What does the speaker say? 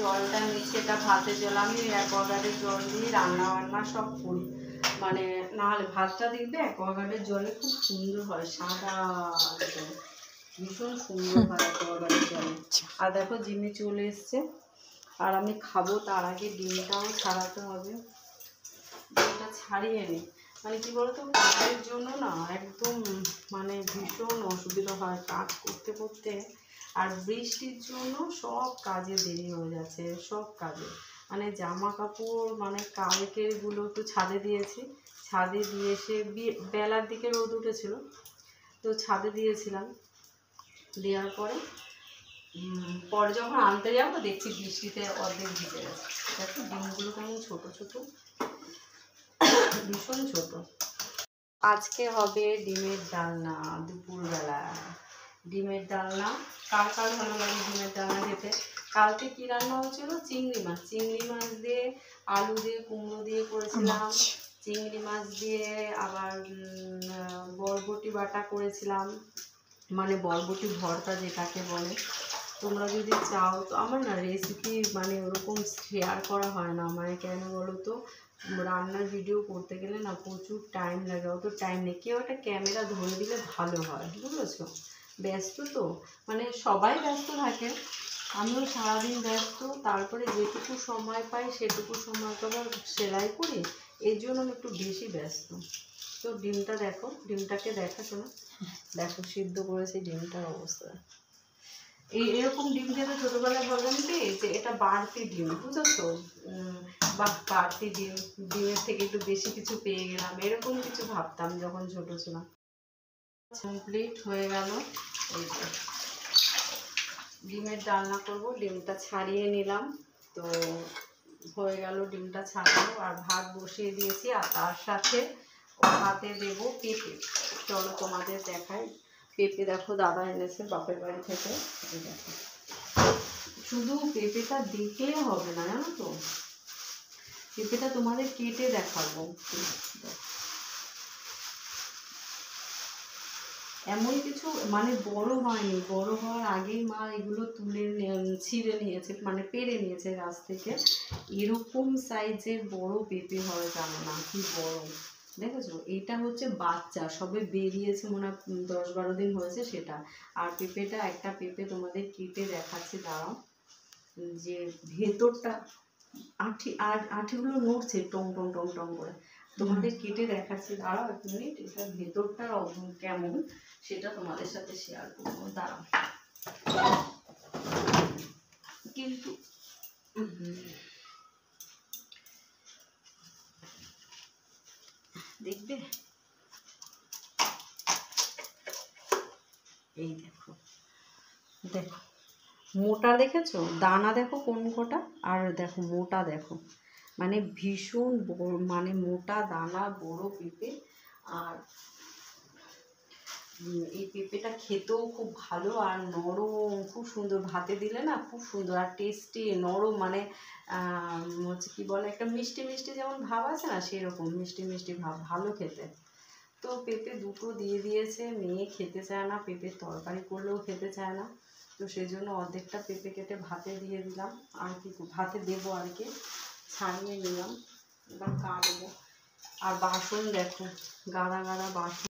জলটা নিচে, এটা ভাতের জল। আমি অ্যাকোয়াগার্ডের জল দিয়ে রান্না বান্না সব করি, মানে নাহলে ভাতটা দেখবে অ্যাকোয়াগার্ডের জলে খুব সুন্দর হয়, সাদা একদম ভীষণ সুন্দর হয় অ্যাকোয়াগার্ডের জলে। আর দেখো জিমে চলে এসছে, আর আমি খাবো তার আগে ডিমটাও ছাড়াতে হবে। ডিমটা ছাড়িয়ে নিই, মানে কী বলতো কাজের জন্য না একদম মানে ভীষণ অসুবিধা হয় কাজ করতে করতে। আর বৃষ্টির জন্য সব কাজে দেরি হয়ে যাচ্ছে, সব কাজে মানে জামা কাপড় মানে কালকেরগুলো একটু ছাদে দিয়েছি, ছাদে দিয়ে এসে বেলার দিকে রোদ উঠেছিল তো ছাদে দিয়েছিলাম, দেওয়ার পরে যখন আনতে যাবো দেখছি বৃষ্টিতে অর্ধেক ভিজে গেছে। দেখো ডিমগুলো কেমন ছোটো ছোটো, ভীষণ ছোট। আজকে হবে ডিমের ডালনা দুপুরবেলা। ডিমের ডালনা কার কার ভালো লাগে ডিমের ডালনা খেতে? কালকে কী রান্না হয়েছিল? চিংড়ি মাছ। চিংড়ি মাছ দিয়ে আলু দিয়ে কুমড়ো দিয়ে করেছিলাম, চিংড়ি মাছ দিয়ে আবার বরবটি বাটা করেছিলাম, মানে বরবটি ভর্তা যেটাকে বলে। তোমরা যদি চাও তো, আমার না রেসিপি মানে ওরকম শেয়ার করা হয় না, মানে কেন বলো তো রান্নার ভিডিও করতে গেলে না প্রচুর টাইম লাগে, অত টাইম নেই। কেউ একটা ক্যামেরা ধরে দিলে ভালো হয়, বুঝেছো? ব্যস্ত তো, মানে সবাই ব্যস্ত থাকে, আমিও সারাদিন ব্যস্ত, তারপরে যেটুকু সময় পাই সেটুকু সময় তো আবার সেলাই করি, এর জন্য আমি একটু বেশি ব্যস্ত। তো ডিমটা দেখো, ডিমটাকে দেখাশো না, দেখো সিদ্ধ করেছি ডিমটার অবস্থা। এরকম ডিম খেতে ছোটোবেলায় ভাবলাম কি যে এটা বাড়তি ডিম, বুঝেছো? বা বাড়তি ডিম, ডিমের থেকে একটু বেশি কিছু পেয়ে গেলাম, এরকম কিছু ভাবতাম যখন ছোটো ছিলাম। কমপ্লিট হয়ে গেল, এই যে ডিমের ডালনা করব, ডিমটা ছাড়িয়ে নিলাম, তো হয়ে গেল ডিমটা ছাড়ানো। আর ভাত বসিয়ে দিয়েছি, আর তার সাথে ভাতে দেবো পেঁপে। চলো তোমাদের দেখাই। পেঁপে দেখো দাদা এনেছে বাপের বাড়ি থেকে, দেখো শুধু পেঁপেটা দেখলে হবে না, জানো তো, পেঁপেটা তোমাদের কেটে দেখাবো। এমন কিছু মানে বড় হয়নি, বড় হওয়ার আগেই মা এগুলো তুলে ছিঁড়ে নিয়েছে, মানে পেড়ে নিয়েছে গাছ থেকে। এরকম সাইজের বড় পেঁপে হয়, জানো না কি বড়, দেখেছো? এটা হচ্ছে বাচ্চা, সবে বেরিয়েছে, মনে হয় 10-12 দিন হয়েছে সেটা। আর পেঁপেটা, একটা পেঁপে তোমাদের কেটে দেখাচ্ছি, দাঁড়াও, যে ভেতরটা আঠিগুলো নড়ছে টং টং টং টং করে, তোমাদের কেটে দেখাচ্ছি, দাঁড়াও এক মিনিট, এটা ভেতরটা কেমন সেটা তোমাদের সাথে শেয়ার করবো, দাঁড়াও। কিন্তু দেখবে, এই দেখো, দেখো মোটা দেখেছো, দানা দেখো কোন কোটা, আর দেখো মোটা দেখো, মানে ভীষণ বড়, মানে মোটা দানা বড় পেঁপে। আর এই পেঁপেটা খেতেও খুব ভালো, আর নরম, খুব সুন্দর, ভাতে দিলে না খুব সুন্দর আর টেস্টি, নরম, মানে হচ্ছে কী বলে, একটা মিষ্টি মিষ্টি যেমন ভাব আছে না, সেরকম মিষ্টি মিষ্টি ভাব, ভালো খেতে। তো পেঁপে দুটো দিয়ে দিয়েছে, মেয়ে খেতে চায় না, পেঁপের তরকারি করলেও খেতে চায় না, তো সেই জন্য অর্ধেকটা পেঁপে কেটে ভাতে দিয়ে দিলাম, আর কি ভাতে দেবো আর কি, ছাড়িয়ে নিলাম, এবার কাটবো। আর বাসন দেখো, গাদা গাদা বাসন।